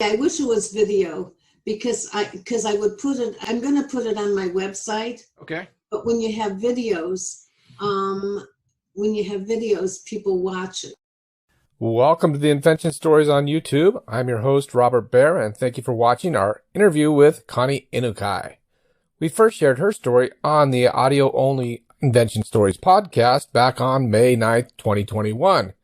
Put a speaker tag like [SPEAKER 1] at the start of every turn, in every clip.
[SPEAKER 1] I wish it was video because I would put it, I'm going to put it on my website.
[SPEAKER 2] Okay.
[SPEAKER 1] But when you have videos, people watch it.
[SPEAKER 2] Welcome to the Invention Stories on YouTube. I'm your host, Robert Bear, and thank you for watching our interview with Connie Inukai. We first shared her story on the audio-only Invention Stories podcast back on May 9th, 2021.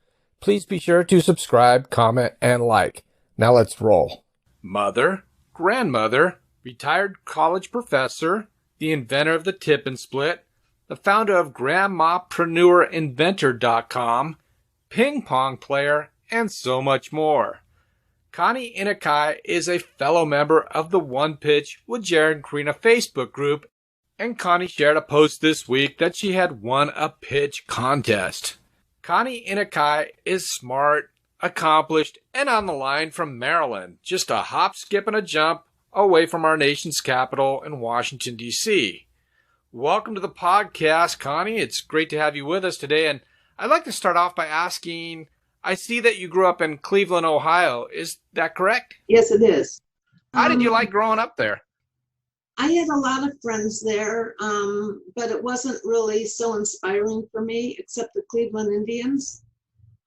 [SPEAKER 2] Please be sure to subscribe, comment, and like. Now let's roll. Mother, grandmother, retired college professor, the inventor of the tip and split, the founder of Grandmapreneur Inventor.com, ping pong player, and so much more. Connie Inukai is a fellow member of the One Pitch with Jared and Karina Facebook group, and Connie shared a post this week that she had won a pitch contest. Connie Inukai is smart, accomplished, and on the line from Maryland, just a hop, skip, and a jump away from our nation's capital in Washington, D.C. Welcome to the podcast, Connie. It's great to have you with us today, and I'd like to start off by asking, I see that you grew up in Cleveland, Ohio. Is that correct?
[SPEAKER 1] Yes, it is.
[SPEAKER 2] How did you like growing up there?
[SPEAKER 1] I had a lot of friends there, but it wasn't really so inspiring for me, except the Cleveland Indians.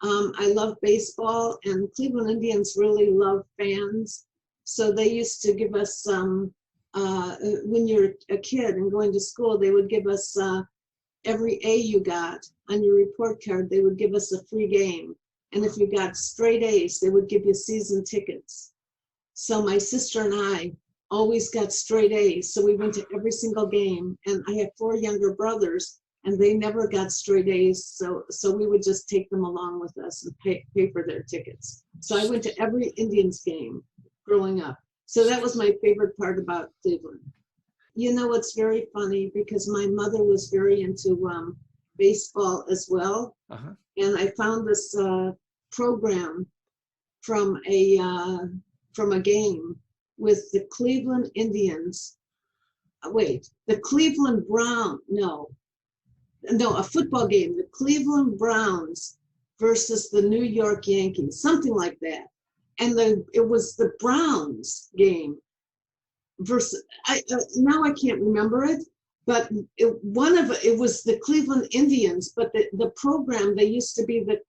[SPEAKER 1] I love baseball, and Cleveland Indians really love fans. So they used to give us, when you're a kid and going to school, they would give us every A you got on your report card, they would give us a free game. And if you got straight A's, they would give you season tickets. So my sister and I always got straight A's. So we went to every single game. And I have 4 younger brothers, and they never got straight A's. So we would just take them along with us and pay for their tickets. So I went to every Indians game growing up. So that was my favorite part about Cleveland. You know, it's very funny because my mother was very into baseball as well. Uh-huh. And I found this program from a game with the Cleveland Indians. The Cleveland Brown, a football game, the Cleveland Browns versus the New York Yankees, something like that. And it was the Browns game versus, now I can't remember it, but it was the Cleveland Indians, but the program, they used to be the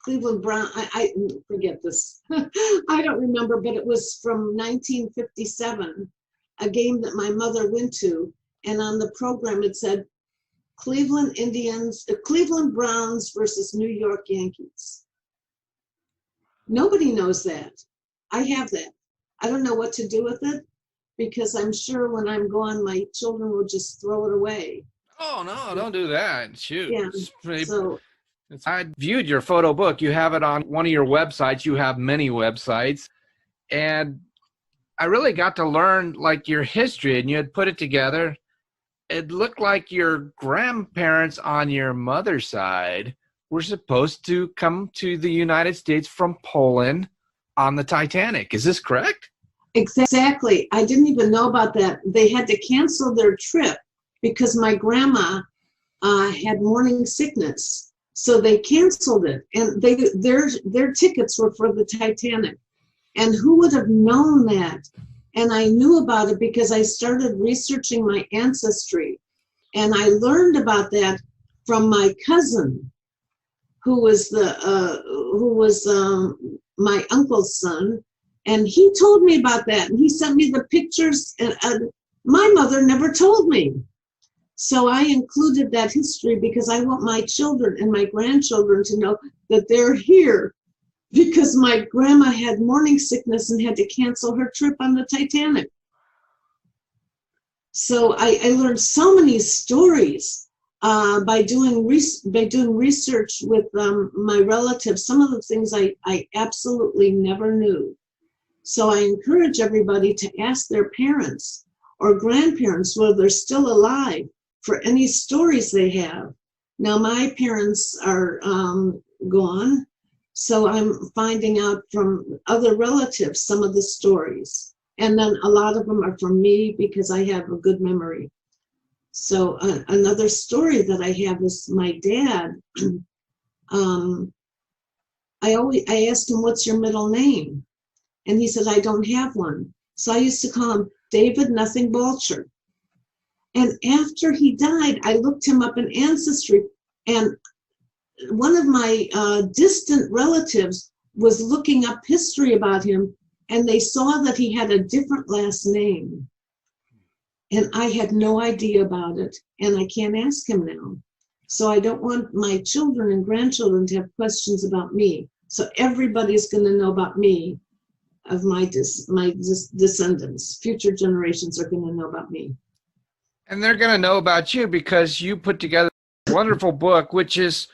[SPEAKER 1] Cleveland Brown, I forget this, I don't remember, but it was from 1957, a game that my mother went to, and on the program it said Cleveland Browns versus New York Yankees. Nobody knows that. I have that. I don't know what to do with it because I'm sure when I'm gone, my children will just throw it away.
[SPEAKER 2] Oh, no, don't do that. Shoot.
[SPEAKER 1] Yeah.
[SPEAKER 2] I viewed your photo book. You have it on one of your websites. You have many websites. And I really got to learn like your history, and you had put it together. It looked like your grandparents on your mother's side were supposed to come to the United States from Poland on the Titanic. Is this correct?
[SPEAKER 1] Exactly. I didn't even know about that. They had to cancel their trip because my grandma had morning sickness. So they canceled it. And their tickets were for the Titanic. And who would have known that? And I knew about it because I started researching my ancestry. And I learned about that from my cousin, who was my uncle's son, and he told me about that, and he sent me the pictures, and my mother never told me. So I included that history because I want my children and my grandchildren to know that they're here because my grandma had morning sickness and had to cancel her trip on the Titanic. So I learned so many stories by doing research with my relatives. Some of the things I absolutely never knew. So I encourage everybody to ask their parents or grandparents, whether they're still alive, for any stories they have. Now my parents are gone, so I'm finding out from other relatives some of the stories. And then a lot of them are from me because I have a good memory. So another story that I have is my dad. I asked him, "What's your middle name?" And he said, I don't have one. So I used to call him David Nothing Balcher. And after he died, I looked him up in Ancestry, and one of my distant relatives was looking up history about him, and they saw that he had a different last name. And I had no idea about it, and I can't ask him now. So I don't want my children and grandchildren to have questions about me. So everybody's going to know about me, of my descendants. Future generations are going to know about me.
[SPEAKER 2] And they're going to know about you because you put together a wonderful book, which is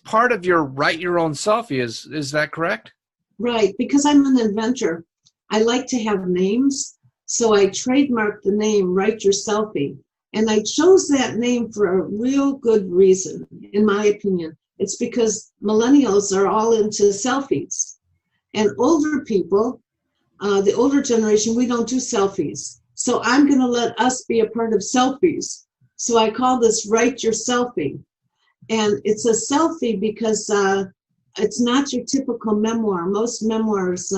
[SPEAKER 2] part of your Write Your Own Selfie. Is that correct?
[SPEAKER 1] Right, because I'm an inventor. I like to have names. So I trademarked the name Write Your Selfie. And I chose that name for a real good reason, in my opinion. It's because millennials are all into selfies. And older people, the older generation, we don't do selfies. So I'm going to let us be a part of selfies. So I call this Write Your Selfie. And it's a selfie because it's not your typical memoir. Most memoirs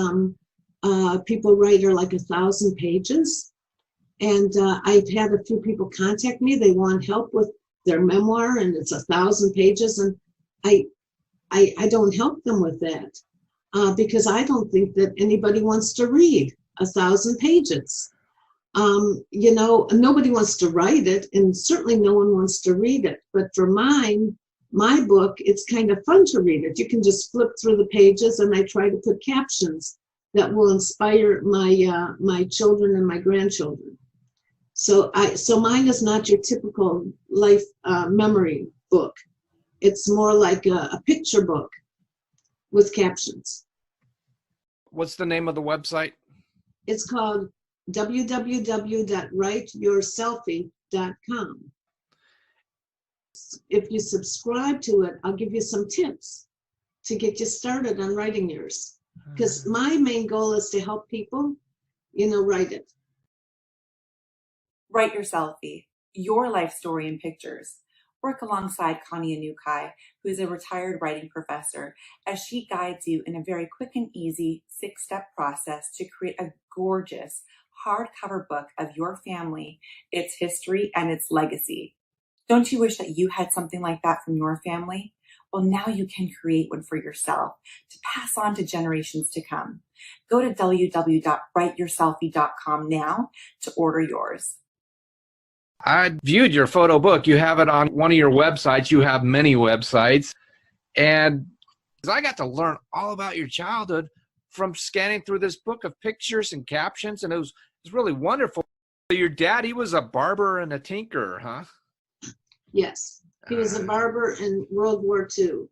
[SPEAKER 1] people write are like 1,000 pages. And I've had a few people contact me. They want help with their memoir, and it's 1,000 pages. And I don't help them with that because I don't think that anybody wants to read 1,000 pages. You know, nobody wants to write it, and certainly no one wants to read it. But for my book, it's kind of fun to read it. You can just flip through the pages, and I try to put captions that will inspire my children and my grandchildren. So mine is not your typical life memory book. It's more like a picture book with captions.
[SPEAKER 2] What's the name of the website?
[SPEAKER 1] It's called www.writeyourselfie.com. If you subscribe to it, I'll give you some tips to get you started on writing yours. Because my main goal is to help people, write it.
[SPEAKER 3] Write Your Selfie, your life story in pictures. Work alongside Connie Inukai, who is a retired writing professor, as she guides you in a very quick and easy 6-step process to create a gorgeous hardcover book of your family, its history, and its legacy. Don't you wish that you had something like that from your family? Well, now you can create one for yourself to pass on to generations to come. Go to www.writeyourselfie.com now to order yours.
[SPEAKER 2] I viewed your photo book. You have it on one of your websites. You have many websites. And I got to learn all about your childhood from scanning through this book of pictures and captions, and it was really wonderful. Your dad, he was a barber and a tinker, huh?
[SPEAKER 1] Yes, he was a barber in World War II.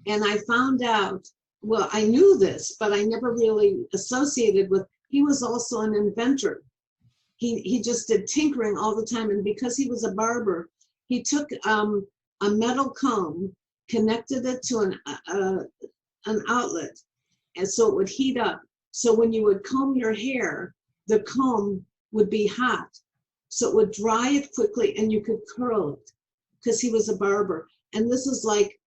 [SPEAKER 1] And I found out, well, I knew this, but I never really associated with, he was also an inventor. He just did tinkering all the time. And because he was a barber, he took a metal comb, connected it to an outlet, and so it would heat up. So when you would comb your hair, the comb would be hot. So it would dry it quickly and you could curl it because he was a barber. And this is like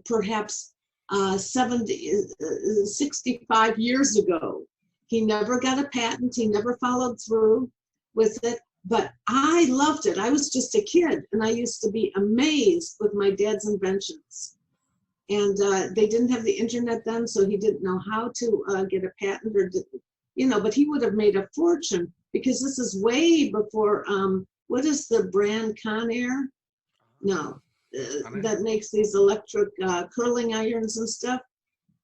[SPEAKER 1] perhaps 65 years ago. He never got a patent. He never followed through with it. But I loved it. I was just a kid, and I used to be amazed with my dad's inventions. And they didn't have the internet then, so he didn't know how to get a patent or, but he would have made a fortune because this is way before, what is the brand, Conair? No, that makes these electric curling irons and stuff.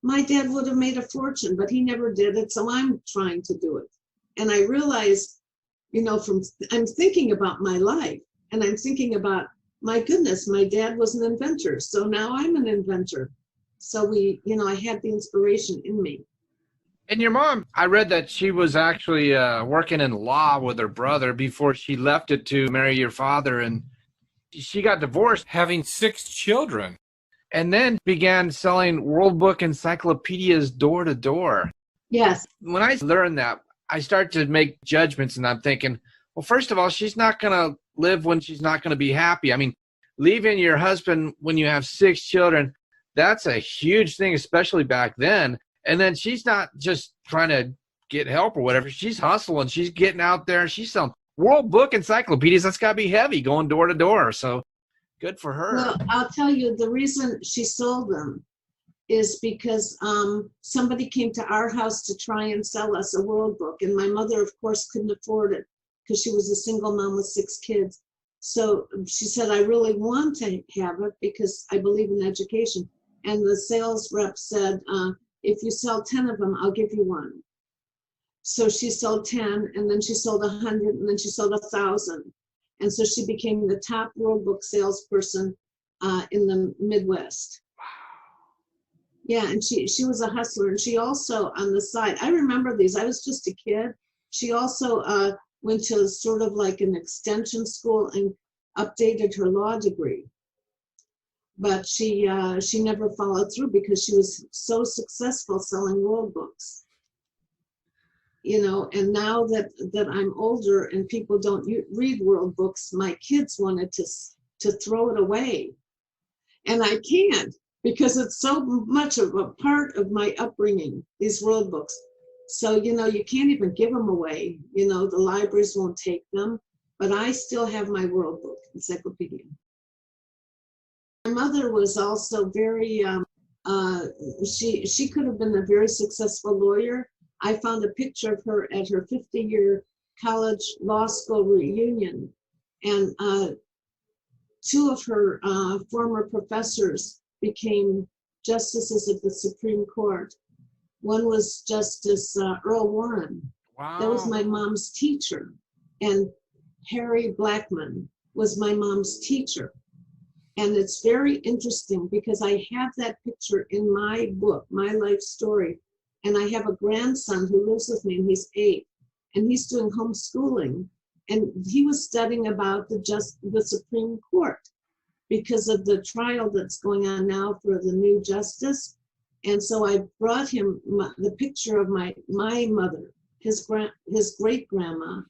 [SPEAKER 1] My dad would have made a fortune, but he never did it, so I'm trying to do it. And I realized, I'm thinking about my life, and I'm thinking about, my goodness, my dad was an inventor, so now I'm an inventor. So I had the inspiration in me.
[SPEAKER 2] And your mom, I read that she was actually working in law with her brother before she left it to marry your father, and she got divorced, having 6 children. And then began selling World Book encyclopedias door to door.
[SPEAKER 1] Yes.
[SPEAKER 2] When I learned that, I start to make judgments, and I'm thinking, well, first of all, she's not going to live when she's not going to be happy. I mean, leaving your husband when you have 6 children, that's a huge thing, especially back then. And then she's not just trying to get help or whatever. She's hustling. She's getting out there. She's selling World Book encyclopedias. That's got to be heavy, going door to door. So good for her.
[SPEAKER 1] Well, I'll tell you, the reason she sold them is because somebody came to our house to try and sell us a World Book. And my mother, of course, couldn't afford it because she was a single mom with 6 kids. So she said, I really want to have it because I believe in education. And the sales rep said, if you sell 10 of them, I'll give you one. So she sold 10, and then she sold 100, and then she sold 1,000. And so she became the top World Book salesperson in the Midwest. Yeah, and she was a hustler. And she also, on the side, I remember these, I was just a kid. She also went to sort of like an extension school and updated her law degree. But she never followed through because she was so successful selling World Books. You know, and now that I'm older and people don't read World Books, my kids wanted to throw it away. And I can't because it's so much of a part of my upbringing, these World Books. So, you know, you can't even give them away. You know, the libraries won't take them, but I still have my World Book encyclopedia. My mother was also very, she could have been a very successful lawyer. I found a picture of her at her 50-year college law school reunion, and 2 of her former professors became justices of the Supreme Court. One was Justice Earl Warren.
[SPEAKER 2] Wow.
[SPEAKER 1] That was my mom's teacher. And Harry Blackmun was my mom's teacher. And it's very interesting because I have that picture in my book, My Life Story. And I have a grandson who lives with me, and he's 8, and he's doing homeschooling. And he was studying about the Supreme Court because of the trial that's going on now for the new justice. And so I brought him the picture of my mother, his great grandma.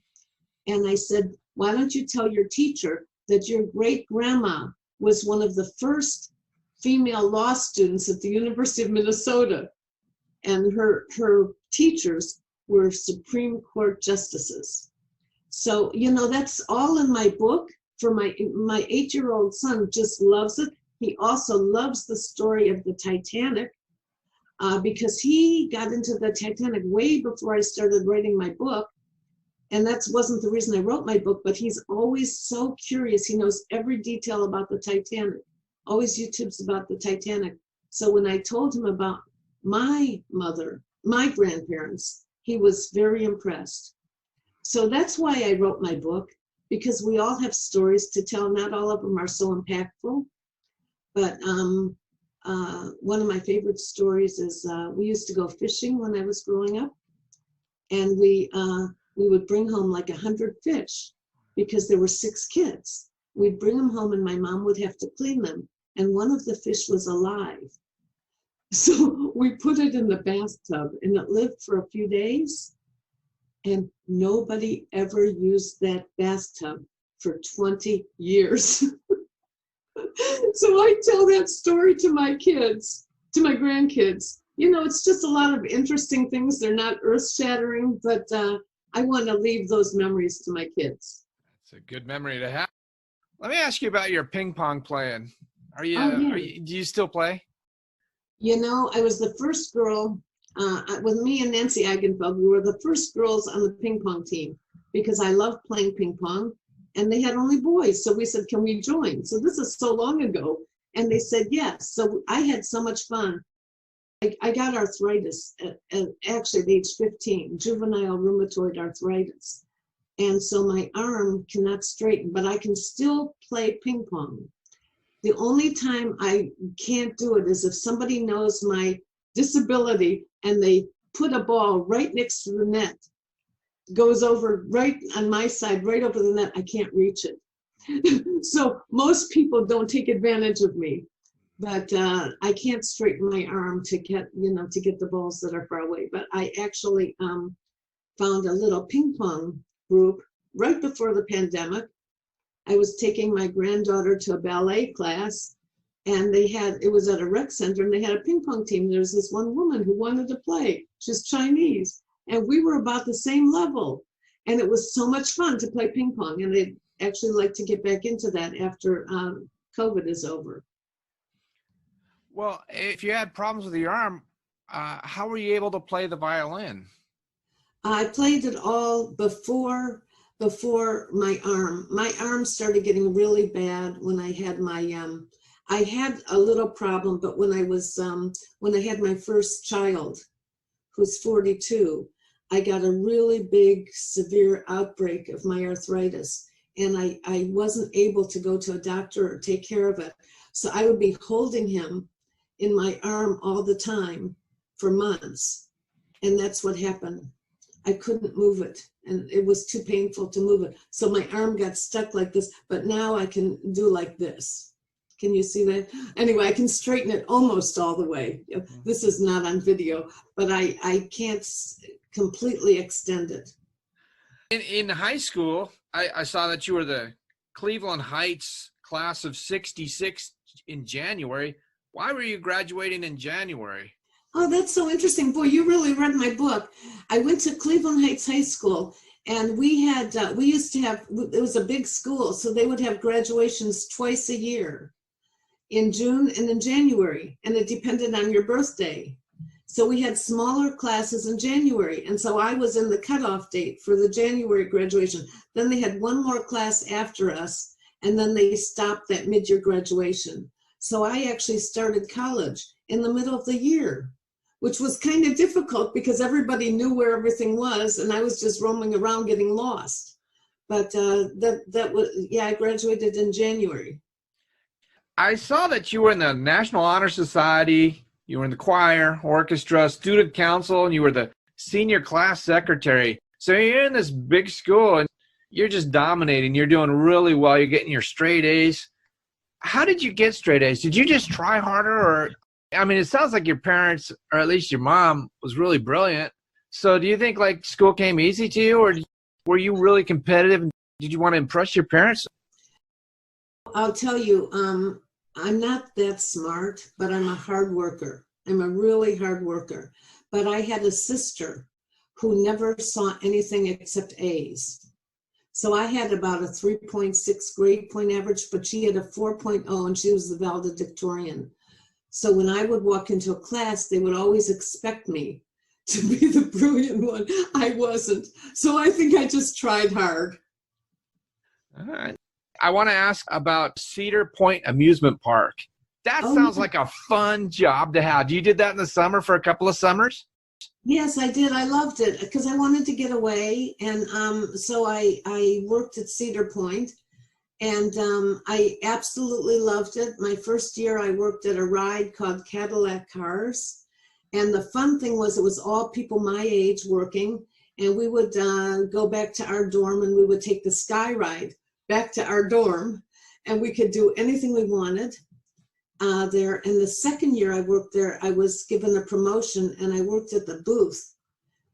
[SPEAKER 1] And I said, why don't you tell your teacher that your great grandma was one of the first female law students at the University of Minnesota. And her teachers were Supreme Court justices. So, you know, that's all in my book. For my 8-year-old son just loves it. He also loves the story of the Titanic because he got into the Titanic way before I started writing my book. And that wasn't the reason I wrote my book, but he's always so curious. He knows every detail about the Titanic, always YouTubes about the Titanic. So when I told him about my mother, my grandparents, he was very impressed. So that's why I wrote my book, because we all have stories to tell. Not all of them are so impactful, but one of my favorite stories is we used to go fishing when I was growing up, and we would bring home like 100 fish because there were 6 kids. We'd bring them home and my mom would have to clean them, and one of the fish was alive. So we put it in the bathtub and it lived for a few days, and nobody ever used that bathtub for 20 years. So I tell that story to my kids, to my grandkids. You know, it's just a lot of interesting things. They're not earth-shattering, but I want to leave those memories to my kids.
[SPEAKER 2] It's a good memory to have. Let me ask you about your ping pong playing. Do you still play?
[SPEAKER 1] You know, I was the first girl, with me and Nancy Eigenfeld, we were the first girls on the ping pong team because I loved playing ping pong, and they had only boys. So we said, can we join? So this is so long ago. And they said, yes. So I had so much fun. I got arthritis actually at age 15, juvenile rheumatoid arthritis. And so my arm cannot straighten, but I can still play ping pong. The only time I can't do it is if somebody knows my disability and they put a ball right next to the net, goes over right on my side, right over the net, I can't reach it. So most people don't take advantage of me, but I can't straighten my arm to get the balls that are far away. But I actually found a little ping pong group right before the pandemic. I was taking my granddaughter to a ballet class, And it was at a rec center, and they had a ping pong team. There was this one woman who wanted to play. She's Chinese. And we were about the same level. And it was so much fun to play ping pong. And they'd actually like to get back into that after COVID is over.
[SPEAKER 2] Well, if you had problems with your arm, how were you able to play the violin?
[SPEAKER 1] I played it all before my arm. My arm started getting really bad when I had I had a little problem, but when I had my first child, who's 42, I got a really big, severe outbreak of my arthritis, and I wasn't able to go to a doctor or take care of it. So I would be holding him in my arm all the time for months, and that's what happened. I couldn't move it, and it was too painful to move it. So my arm got stuck like this, but now I can do like this. Can you see that? Anyway, I can straighten it almost all the way. This is not on video, but I can't completely extend it.
[SPEAKER 2] In high school, I saw that you were the Cleveland Heights class of 66 in January. Why were you graduating in January?
[SPEAKER 1] Oh, that's so interesting. Boy, you really read my book. I went to Cleveland Heights High School, and we used to have, it was a big school, so they would have graduations twice a year, in June and in January, and it depended on your birthday. So we had smaller classes in January, and so I was in the cutoff date for the January graduation. Then they had one more class after us, and then they stopped that mid-year graduation. So I actually started college in the middle of the year, which was kind of difficult because everybody knew where everything was, and I was just roaming around getting lost. But I graduated in January.
[SPEAKER 2] I saw that you were in the National Honor Society, you were in the choir, orchestra, student council, and you were the senior class secretary. So you're in this big school, and you're just dominating. You're doing really well. You're getting your straight A's. How did you get straight A's? Did you just try harder? Or, I mean, it sounds like your parents, or at least your mom, was really brilliant. So do you think like school came easy to you, or were you really competitive? Did you want to impress your parents?
[SPEAKER 1] I'll tell you, I'm not that smart, but I'm a hard worker. I'm a really hard worker. But I had a sister who never saw anything except A's. So I had about a 3.6 grade point average, but she had a 4.0, and she was the valedictorian. So when I would walk into a class, they would always expect me to be the brilliant one. I wasn't. So I think I just tried hard.
[SPEAKER 2] All right. I want to ask about Cedar Point Amusement Park. That sounds like a fun job to have. You did that in the summer for a couple of summers?
[SPEAKER 1] Yes, I did. I loved it because I wanted to get away. And so I worked at Cedar Point, and I absolutely loved it. My first year, I worked at a ride called Cadillac Cars. And the fun thing was it was all people my age working. And we would go back to our dorm, and we would take the Sky Ride back to our dorm, and we could do anything we wanted there. And the second year I worked there, I was given a promotion, and I worked at the booth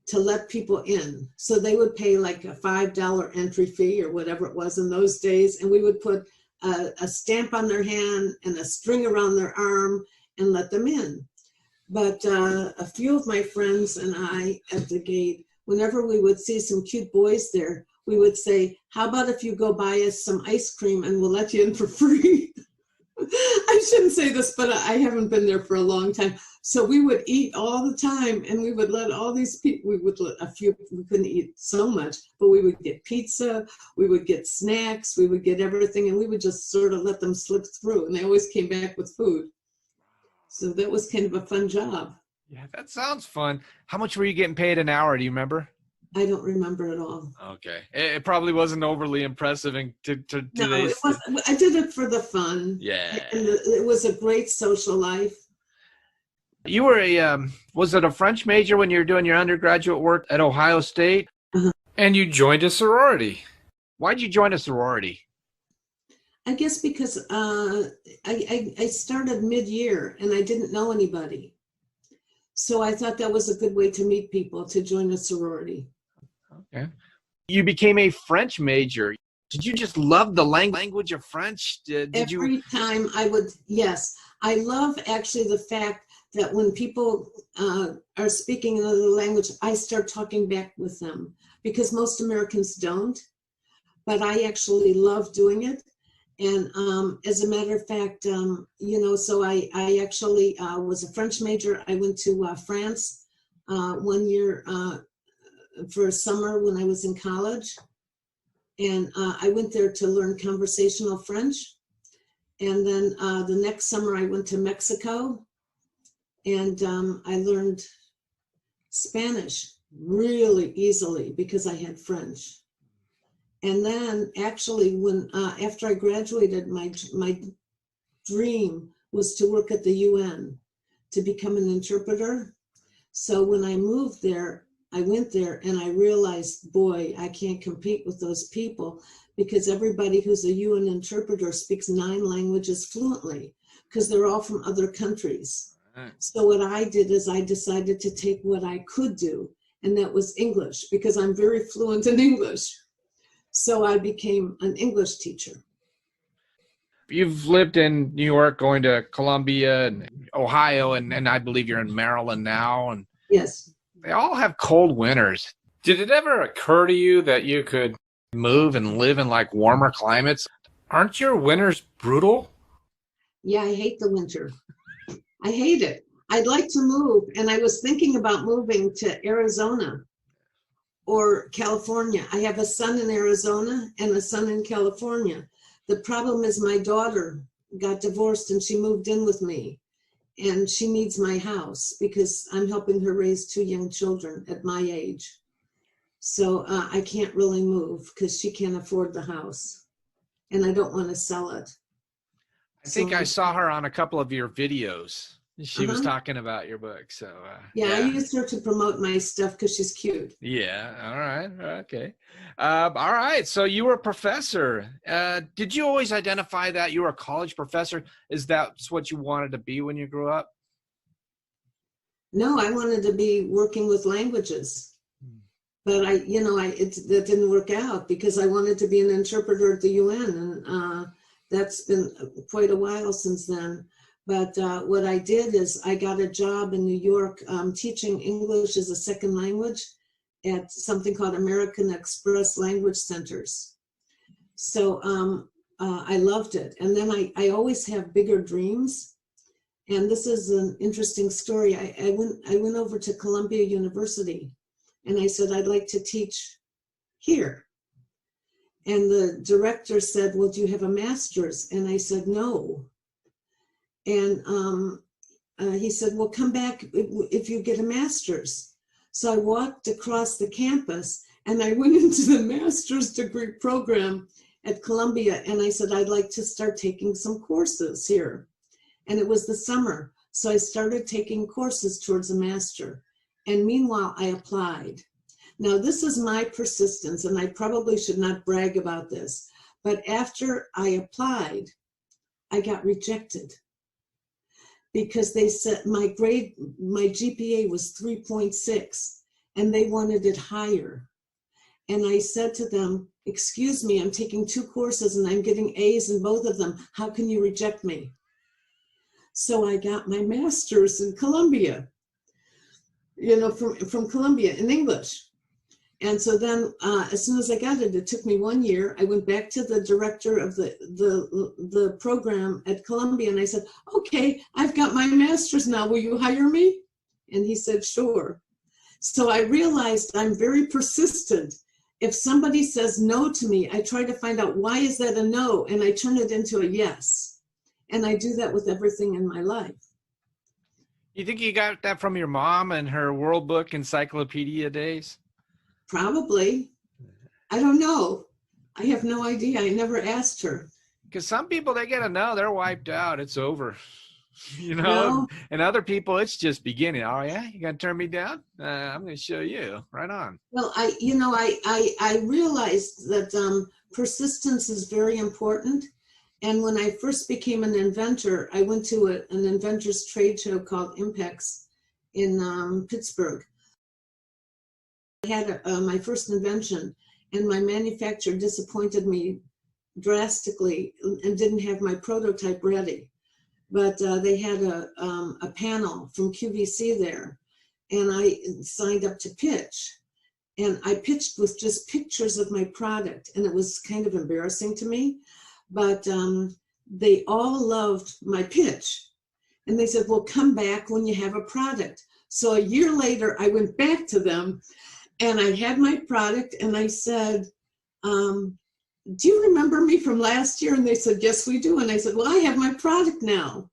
[SPEAKER 1] to let people in. So they would pay like a $5 entry fee or whatever it was in those days, and we would put a stamp on their hand and a string around their arm and let them in. But a few of my friends and I at the gate, whenever we would see some cute boys there, we would say, how about if you go buy us some ice cream and we'll let you in for free? I shouldn't say this, but I haven't been there for a long time. So we would eat all the time, and we would let all these people, we couldn't eat so much, but we would get pizza, we would get snacks, we would get everything, and we would just sort of let them slip through, and they always came back with food. So that was kind of a fun job.
[SPEAKER 2] Yeah, that sounds fun. How much were you getting paid an hour? Do you remember?
[SPEAKER 1] I don't remember at all.
[SPEAKER 2] Okay. It probably wasn't overly impressive in today's.
[SPEAKER 1] It wasn't. I did it for the fun.
[SPEAKER 2] Yeah.
[SPEAKER 1] And it was a great social life.
[SPEAKER 2] You were was it a French major when you were doing your undergraduate work at Ohio State?
[SPEAKER 1] Uh-huh.
[SPEAKER 2] And you joined a sorority. Why'd you join a sorority?
[SPEAKER 1] I guess because I started mid-year and I didn't know anybody. So I thought that was a good way to meet people, to join a sorority.
[SPEAKER 2] Okay. You became a French major. Did you just love the language of French? Every
[SPEAKER 1] time I would, yes. I love actually the fact that when people are speaking another language, I start talking back with them, because most Americans don't, but I actually love doing it. And as a matter of fact, so I actually was a French major. I went to France 1 year for a summer when I was in college. And I went there to learn conversational French. And then the next summer I went to Mexico, and I learned Spanish really easily because I had French. And then actually when after I graduated, my dream was to work at the UN, to become an interpreter. So when I moved there, I went there and I realized, boy, I can't compete with those people, because everybody who's a UN interpreter speaks 9 languages fluently, because they're all from other countries. Right. So what I did is I decided to take what I could do, and that was English, because I'm very fluent in English. So I became an English teacher.
[SPEAKER 2] You've lived in New York, going to Columbia and Ohio, and I believe you're in Maryland now. And
[SPEAKER 1] yes,
[SPEAKER 2] they all have cold winters. Did it ever occur to you that you could move and live in like warmer climates? Aren't your winters brutal?
[SPEAKER 1] Yeah, I hate the winter. I hate it. I'd like to move, and I was thinking about moving to Arizona or California. I have a son in Arizona and a son in California. The problem is my daughter got divorced and she moved in with me, and she needs my house because I'm helping her raise 2 young children at my age. So I can't really move because she can't afford the house, and I don't want to sell it.
[SPEAKER 2] I think I saw her on a couple of your videos. She was talking about your book. So
[SPEAKER 1] yeah, I used her to promote my stuff because she's cute.
[SPEAKER 2] Yeah. All right. Okay. All right. So you were a professor. Did you always identify that you were a college professor? Is that what you wanted to be when you grew up?
[SPEAKER 1] No, I wanted to be working with languages, but that didn't work out because I wanted to be an interpreter at the UN, and that's been quite a while since then. But what I did is I got a job in New York teaching English as a second language at something called American Express Language Centers. So I loved it. And then I always have bigger dreams. And this is an interesting story. I went over to Columbia University, and I said, I'd like to teach here. And the director said, well, do you have a master's? And I said, no. And he said, well, come back if you get a master's. So I walked across the campus and I went into the master's degree program at Columbia. And I said, I'd like to start taking some courses here. And it was the summer. So I started taking courses towards a master. And meanwhile, I applied. Now, this is my persistence, and I probably should not brag about this. But after I applied, I got rejected, because they said my GPA was 3.6 and they wanted it higher. And I said to them, excuse me, I'm taking 2 courses and I'm getting A's in both of them. How can you reject me? So I got my master's in Columbia, from Columbia in English. And so then as soon as I got it, it took me 1 year. I went back to the director of the program at Columbia and I said, okay, I've got my master's now. Will you hire me? And he said, sure. So I realized I'm very persistent. If somebody says no to me, I try to find out why is that a no, and I turn it into a yes. And I do that with everything in my life.
[SPEAKER 2] You think you got that from your mom and her World Book Encyclopedia days?
[SPEAKER 1] Probably. I don't know. I have no idea. I never asked her.
[SPEAKER 2] Because some people, they get a no, they're wiped out. It's over.
[SPEAKER 1] No.
[SPEAKER 2] And other people, it's just beginning. Oh yeah, you gonna turn me down? I'm gonna show you. Right on.
[SPEAKER 1] Well, I realized that persistence is very important. And when I first became an inventor, I went to an inventors trade show called Impex in Pittsburgh. I had my first invention, and my manufacturer disappointed me drastically and didn't have my prototype ready. but they had a panel from QVC there, and I signed up to pitch. And I pitched with just pictures of my product, and it was kind of embarrassing to me, but they all loved my pitch. And they said, well, come back when you have a product. So a year later, I went back to them, and I had my product, and I said, do you remember me from last year? And they said, yes, we do. And I said, well, I have my product now.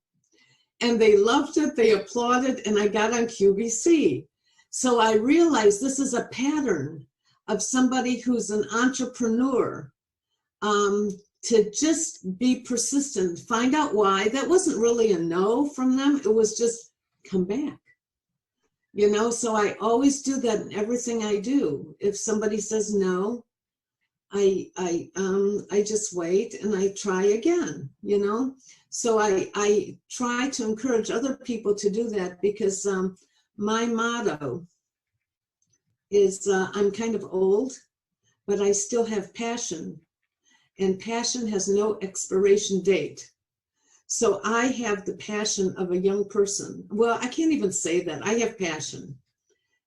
[SPEAKER 1] And they loved it, they applauded, and I got on QVC. So I realized this is a pattern of somebody who's an entrepreneur, to just be persistent, find out why. That wasn't really a no from them. It was just come back. You know, so I always do that in everything I do. If somebody says no, I just wait and I try again, you know. So I try to encourage other people to do that, because my motto is I'm kind of old, but I still have passion, and passion has no expiration date. So I have the passion of a young person. Well, I can't even say that. I have passion.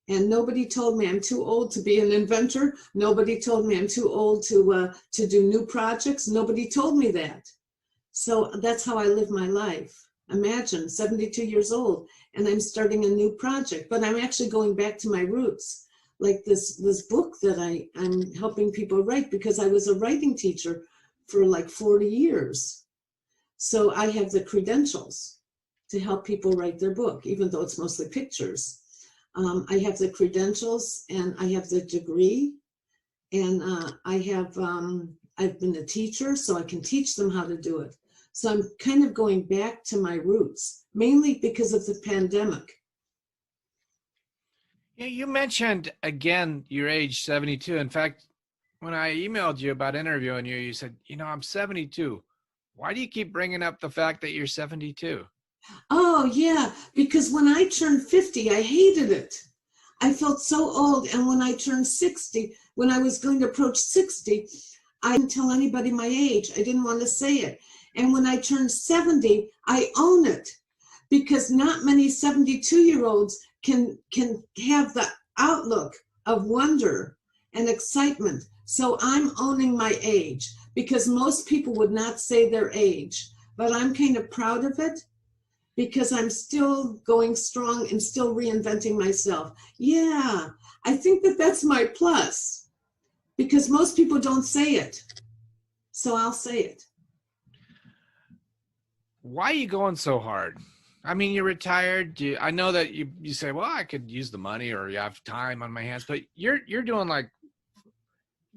[SPEAKER 1] And nobody told me I'm too old to be an inventor. Nobody told me I'm too old to do new projects. Nobody told me that. So that's how I live my life. Imagine 72 years old and I'm starting a new project, but I'm actually going back to my roots. Like this book that I'm helping people write, because I was a writing teacher for like 40 years. So I have the credentials to help people write their book, even though it's mostly pictures. I have the credentials and I have the degree, and I've been a teacher, so I can teach them how to do it. So I'm kind of going back to my roots, mainly because of the pandemic.
[SPEAKER 4] Yeah, you mentioned again your age, 72. In fact, when I emailed you about interviewing you, you said, you know, I'm 72. Why do you keep bringing up the fact that you're 72?
[SPEAKER 1] Oh, yeah, because when I turned 50, I hated it. I felt so old. And when I turned 60, when I was going to approach 60, I didn't tell anybody my age. I didn't want to say it. And when I turned 70, I own it, because not many 72-year-olds can have the outlook of wonder and excitement. So I'm owning my age, because most people would not say their age, but I'm kind of proud of it, because I'm still going strong and still reinventing myself. Yeah, I think that that's my plus, because most people don't say it. So I'll say it.
[SPEAKER 4] Why are you going so hard? I mean, you're retired. I know that you say, well, I could use the money, or you have time on my hands, but you're doing like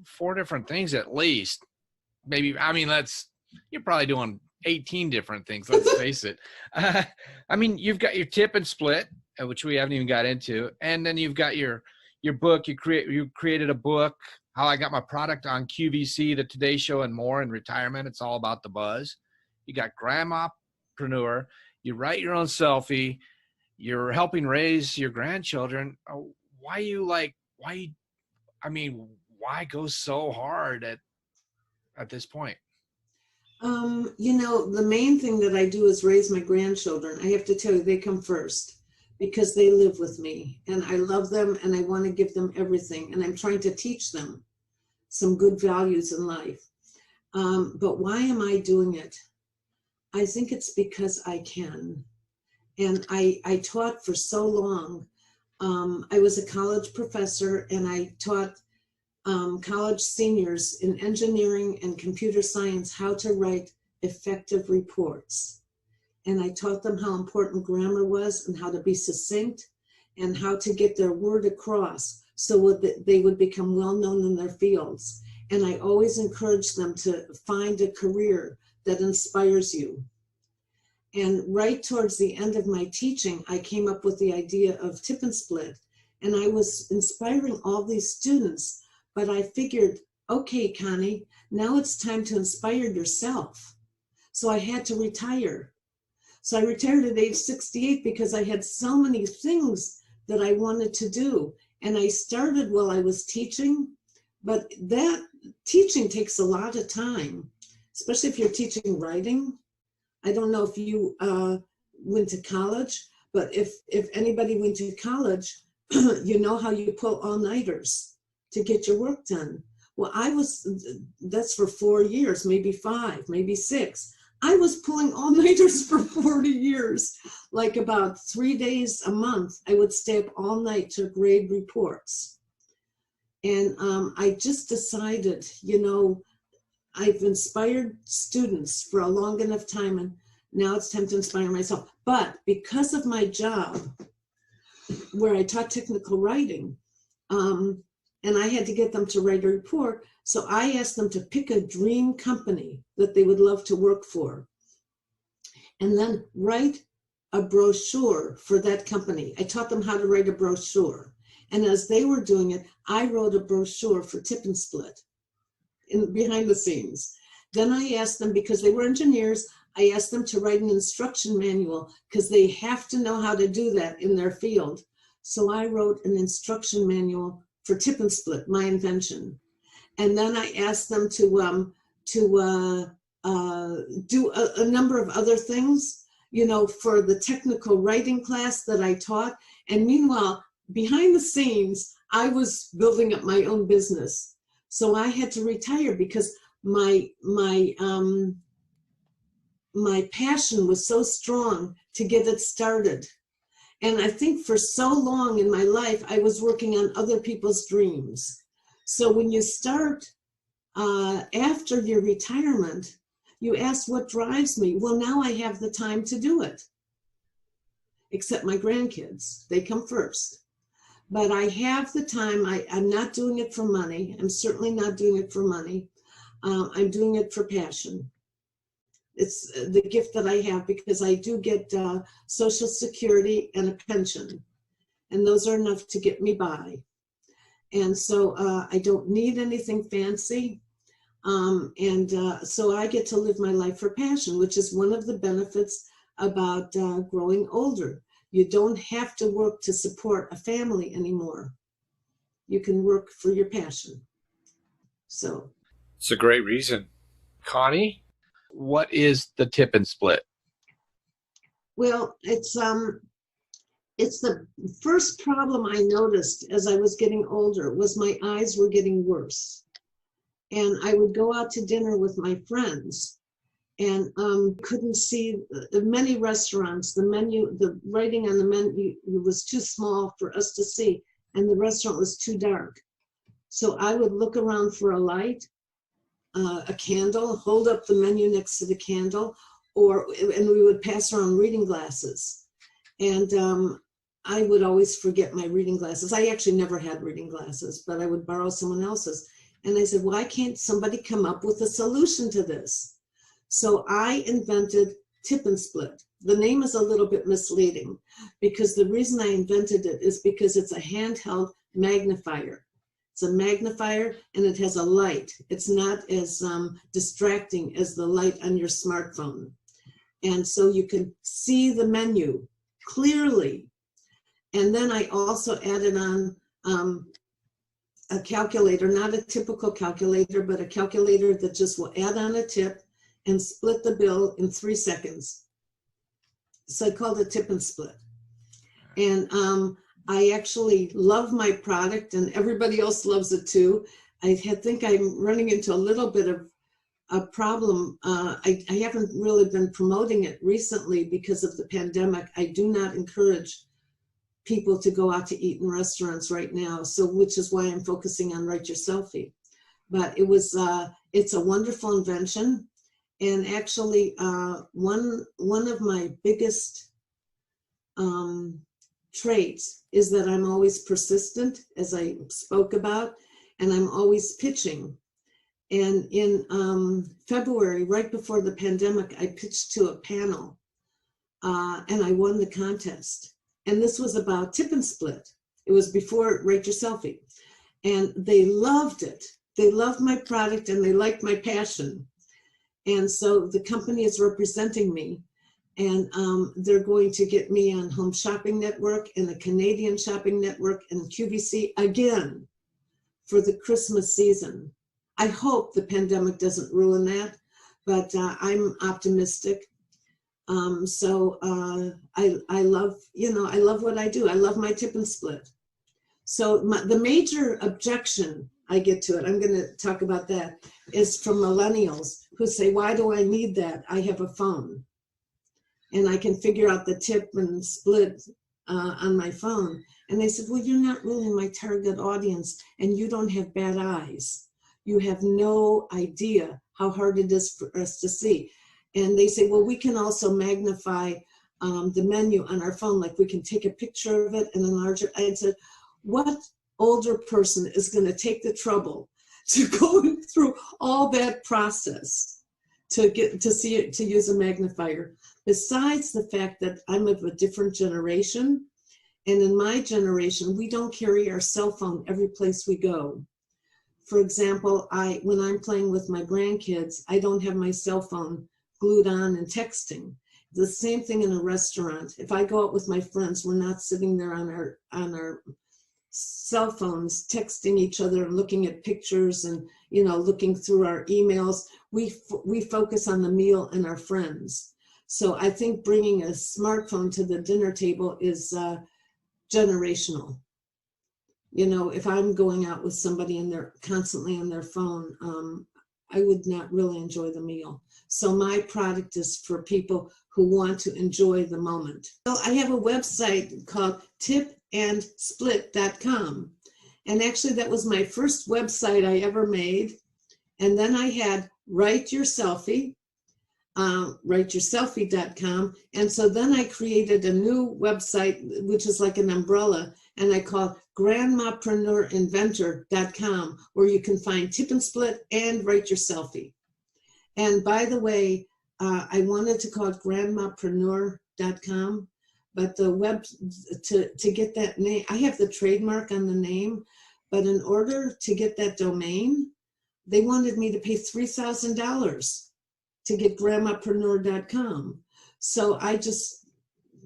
[SPEAKER 4] 4 different things at least. Maybe, I mean, you're probably doing 18 different things, let's face it. I mean, you've got your tip and split, which we haven't even got into. And then you've got your book. You created a book, How I Got My Product on QVC, The Today Show, and more in retirement. It's all about the buzz. You got Grandmapreneur. You write your own selfie. You're helping raise your grandchildren. Why go so hard at this point?
[SPEAKER 1] You know, the main thing that I do is raise my grandchildren. I have to tell you, they come first, because they live with me and I love them and I want to give them everything. And I'm trying to teach them some good values in life. But why am I doing it? I think it's because I can. And I taught for so long. I was a college professor, and I taught college seniors in engineering and computer science how to write effective reports. And I taught them how important grammar was, and how to be succinct, and how to get their word across so that they would become well known in their fields. And I always encourage them to find a career that inspires you. And right towards the end of my teaching, I came up with the idea of tip and split. And I was inspiring all these students, but I figured, okay, Connie, now it's time to inspire yourself. So I had to retire. So I retired at age 68 because I had so many things that I wanted to do. And I started while I was teaching, but that teaching takes a lot of time, especially if you're teaching writing. I don't know if you went to college, but if anybody went to college, you know how you pull all-nighters to get your work done. Well, that's for 4 years, maybe 5, maybe 6. I was pulling all-nighters for 40 years, like about 3 days a month. I would stay up all night to grade reports. And I just decided, I've inspired students for a long enough time, and now it's time to inspire myself. But because of my job, where I taught technical writing, and I had to get them to write a report, so I asked them to pick a dream company that they would love to work for, and then write a brochure for that company. I taught them how to write a brochure. And as they were doing it, I wrote a brochure for Tip and Split behind the scenes. Then I asked them, because they were engineers, I asked them to write an instruction manual because they have to know how to do that in their field. So I wrote an instruction manual for Tip and Split, my invention. And then I asked them to do a number of other things, for the technical writing class that I taught. And meanwhile, behind the scenes, I was building up my own business. So I had to retire because my passion was so strong to get it started. And I think for so long in my life, I was working on other people's dreams. So when you start after your retirement, you ask, what drives me? Well, now I have the time to do it. Except my grandkids, they come first. But I have the time. I'm not doing it for money. I'm certainly not doing it for money. I'm doing it for passion. It's the gift that I have because I do get Social Security and a pension. And those are enough to get me by. And so I don't need anything fancy. So I get to live my life for passion, which is one of the benefits about growing older. You don't have to work to support a family anymore. You can work for your passion. So
[SPEAKER 4] it's a great reason. Connie, what is the Tip and Split?
[SPEAKER 1] Well, it's the first problem I noticed as I was getting older was my eyes were getting worse. And I would go out to dinner with my friends and couldn't see many restaurants. The writing on the menu was too small for us to see, and the restaurant was too dark. So I would look around for a light, a candle, hold up the menu next to the candle, and we would pass around reading glasses. And I would always forget my reading glasses. I actually never had reading glasses, but I would borrow someone else's. And I said, why can't somebody come up with a solution to this? So I invented Tip and Split. The name is a little bit misleading because the reason I invented it is because it's a handheld magnifier. It's a magnifier and it has a light. It's not as distracting as the light on your smartphone. And so you can see the menu clearly. And then I also added on a calculator, not a typical calculator, but a calculator that just will add on a tip and split the bill in 3 seconds. So I called it Tip and Split. And I actually love my product and everybody else loves it too. I think I'm running into a little bit of a problem. I haven't really been promoting it recently because of the pandemic. I do not encourage people to go out to eat in restaurants right now, which is why I'm focusing on Write Your Selfie. But it's a wonderful invention, and actually one of my biggest traits is that I'm always persistent, as I spoke about, and I'm always pitching. And in February, right before the pandemic, I pitched to a panel, and I won the contest. And this was about Tip and Split. It was before Write Your Selfie. And they loved it. They loved my product and they liked my passion. And so the company is representing me. And they're going to get me on Home Shopping Network and the Canadian Shopping Network and QVC again for the Christmas season. I hope the pandemic doesn't ruin that, but I'm optimistic. I love, I love what I do. I love my tip and split. So the major objection I get to it, I'm going to talk about that, is from millennials who say, why do I need that? I have a phone and I can figure out the tip and split on my phone. And they said, well, you're not really my target audience and you don't have bad eyes. You have no idea how hard it is for us to see. And they say, well, we can also magnify the menu on our phone, like we can take a picture of it and enlarge it. I said, what older person is going to take the trouble to go through all that process to get to see it, to use a magnifier? Besides the fact that I'm of a different generation, and in my generation, we don't carry our cell phone every place we go. For example, when I'm playing with my grandkids, I don't have my cell phone glued on and texting. The same thing in a restaurant. If I go out with my friends, we're not sitting there on our cell phones texting each other and looking at pictures and looking through our emails. We focus on the meal and our friends. So I think bringing a smartphone to the dinner table is generational. If I'm going out with somebody and they're constantly on their phone, I would not really enjoy the meal. So my product is for people who want to enjoy the moment. So I have a website called tipandsplit.com. And actually that was my first website I ever made. And then I had Write Your Selfie, writeyourselfie.com. And so then I created a new website, which is like an umbrella, and I call Grandmapreneur.inventor.com, where you can find tip and split and Write Your Selfie. And by the way, I wanted to call it Grandmapreneur.com, but the web, to get that name, I have the trademark on the name, but in order to get that domain, they wanted me to pay $3,000 to get Grandmapreneur.com. So I just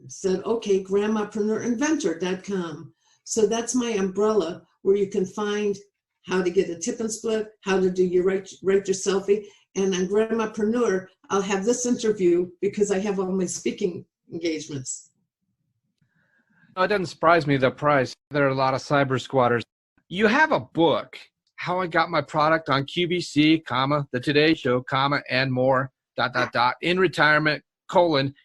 [SPEAKER 1] said, okay, Grandmapreneurinventor.com. So that's my umbrella where you can find how to get a tip and split, how to do your write your selfie. And on Grandmapreneur, I'll have this interview because I have all my speaking engagements.
[SPEAKER 4] It doesn't surprise me, the price. There are a lot of cyber squatters. You have a book, How I Got My Product on QVC, The Today Show, and more, ... in retirement,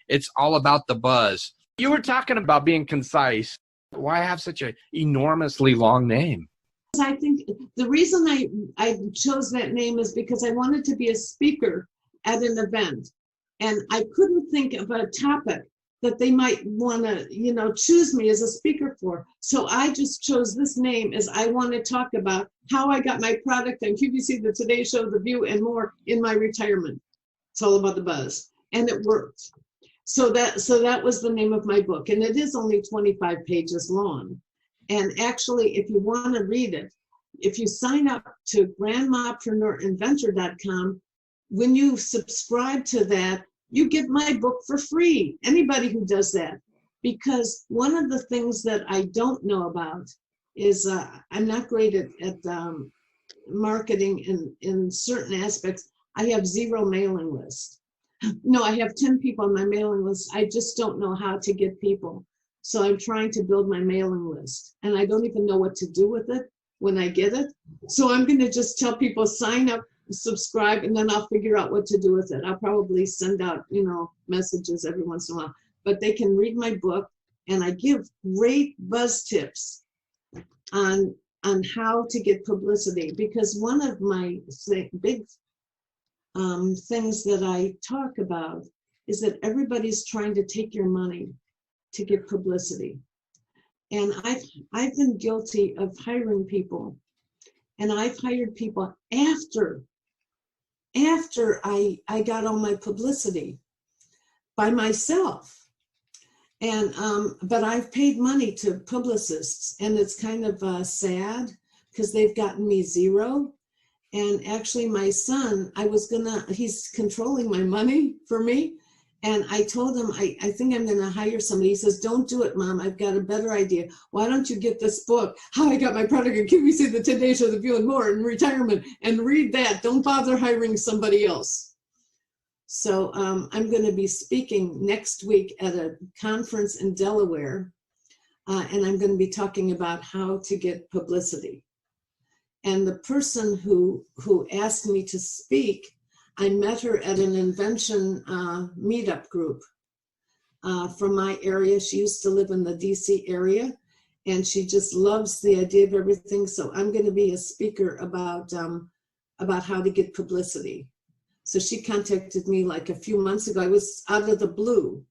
[SPEAKER 4] it's all about the buzz. You were talking about being concise. Why have such an enormously long name?
[SPEAKER 1] I think the reason I chose that name is because I wanted to be a speaker at an event. And I couldn't think of a topic that they might want to, choose me as a speaker for. So I just chose this name as I want to talk about how I got my product on QVC, The Today Show, The View, and more in my retirement. It's all about the buzz. And it worked. So that was the name of my book. And it is only 25 pages long. And actually, if you want to read it, if you sign up to Grandmapreneurinventor.com, when you subscribe to that, you get my book for free. Anybody who does that. Because one of the things that I don't know about is I'm not great at marketing in certain aspects. I have zero mailing list. No, I have 10 people on my mailing list. I just don't know how to get people. So I'm trying to build my mailing list. And I don't even know what to do with it when I get it. So I'm going to just tell people, sign up, subscribe, and then I'll figure out what to do with it. I'll probably send out, messages every once in a while. But they can read my book, and I give great buzz tips on how to get publicity. Because one of my big things that I talk about is that everybody's trying to take your money to get publicity. And I've been guilty of hiring people, and I've hired people after I got all my publicity by myself. And but I've paid money to publicists, and it's kind of sad because they've gotten me zero. And actually my son, he's controlling my money for me. And I told him, I think I'm gonna hire somebody. He says, don't do it, Mom, I've got a better idea. Why don't you get this book, How I Got My Product on QVC, The Today Show, The View, and more in retirement, and read that. Don't bother hiring somebody else. So I'm going to be speaking next week at a conference in Delaware, and I'm going to be talking about how to get publicity. And the person who asked me to speak, I met her at an invention meetup group from my area. She used to live in the DC area, and she just loves the idea of everything. So I'm going to be a speaker about how to get publicity. So she contacted me like a few months ago. I was out of the blue.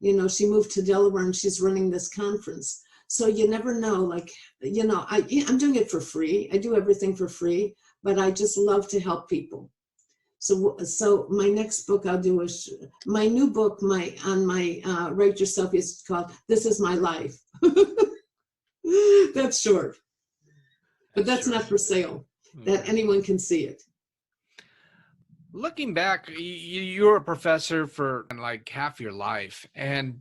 [SPEAKER 1] You know, she moved to Delaware and she's running this conference. So you never know, like, you know, I'm doing it for free. I do everything for free, but I just love to help people. So my next book I'll do is my new book, on my Write Your Selfie is called "This Is My Life." That's short, but that's not for sale. That anyone can see it.
[SPEAKER 4] Looking back, you were a professor for like half your life, and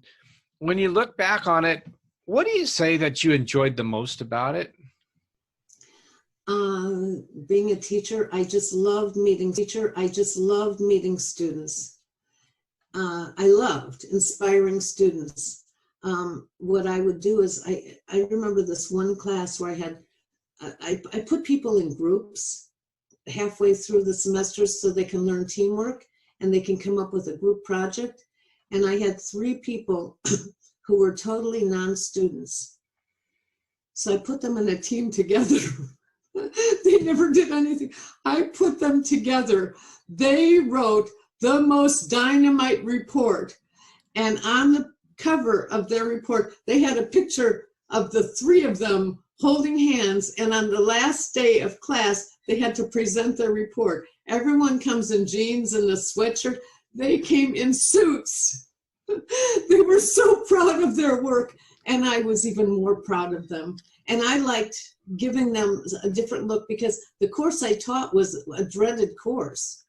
[SPEAKER 4] when you look back on it, what do you say that you enjoyed the most about it?
[SPEAKER 1] Being a teacher, I just loved meeting students. I loved inspiring students. What I would do is, I remember this one class where I put people in groups halfway through the semester so they can learn teamwork and they can come up with a group project. And I had 3 people who were totally non-students. So I put them in a team together. They never did anything. I put them together. They wrote the most dynamite report. And on the cover of their report, they had a picture of the 3 of them holding hands. And on the last day of class, they had to present their report. Everyone comes in jeans and a sweatshirt. They came in suits. They were so proud of their work, and I was even more proud of them. And I liked giving them a different look because the course I taught was a dreaded course,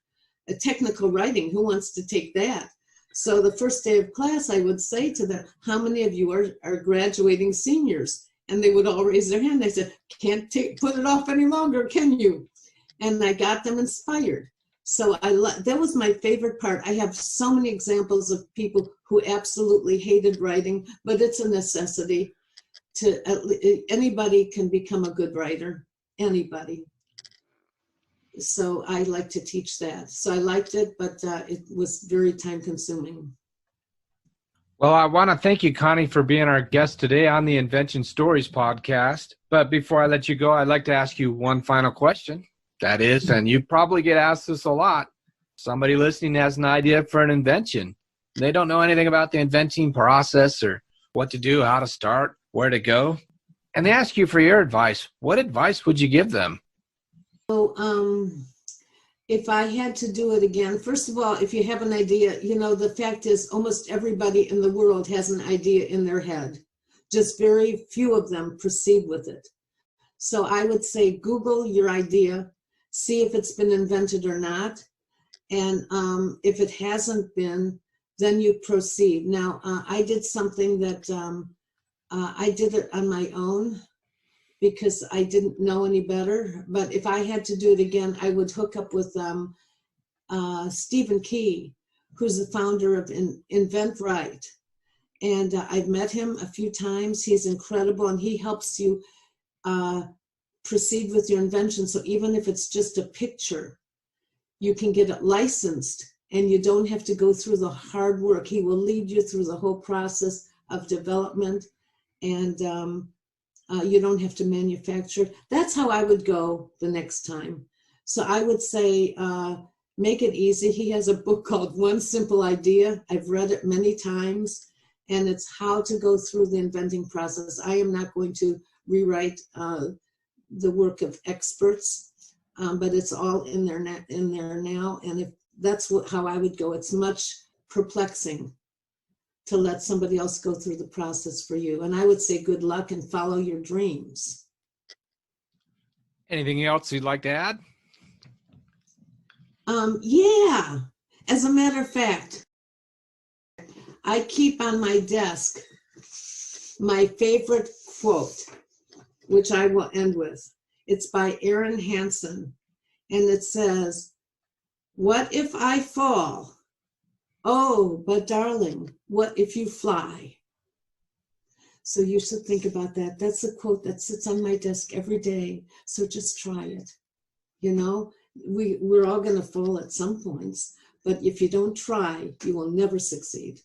[SPEAKER 1] a technical writing. Who wants to take that? So the first day of class, I would say to them, how many of you are graduating seniors? And they would all raise their hand. I said, can't put it off any longer, can you? And I got them inspired. So that was my favorite part. I have so many examples of people who absolutely hated writing, but it's a necessity. Anybody can become a good writer, anybody. So I like to teach that. So I liked it, but it was very time consuming.
[SPEAKER 4] Well, I want to thank you, Connie, for being our guest today on the Invention Stories podcast. But before I let you go, I'd like to ask you one final question. That is, and you probably get asked this a lot, somebody listening has an idea for an invention. They don't know anything about the inventing process or what to do, how to start, where to go. And they ask you for your advice. What advice would you give them?
[SPEAKER 1] So, if I had to do it again, first of all, if you have an idea, you know, the fact is almost everybody in the world has an idea in their head. Just very few of them proceed with it. So I would say Google your idea, see if it's been invented or not. And if it hasn't been, then you proceed. Now, I did something that I did it on my own because I didn't know any better. But if I had to do it again, I would hook up with Stephen Key, who's the founder of Inventor. And I've met him a few times. He's incredible, and he helps you proceed with your invention. So even if it's just a picture, you can get it licensed and you don't have to go through the hard work. He will lead you through the whole process of development, and you don't have to manufacture. That's how I would go the next time. So I would say, make it easy. He has a book called One Simple Idea. I've read it many times, and it's how to go through the inventing process. I am not going to rewrite the work of experts, but it's all in there now. And if that's how I would go, it's much perplexing to let somebody else go through the process for you. And I would say good luck and follow your dreams.
[SPEAKER 4] Anything else you'd like to add?
[SPEAKER 1] Yeah, as a matter of fact, I keep on my desk my favorite quote, which I will end with. It's by Aaron Hansen, and it says, What if I fall? Oh, but darling, what if you fly? So you should think about that. That's a quote that sits on my desk every day. So just try it. You know, we're all going to fall at some points, but if you don't try, you will never succeed.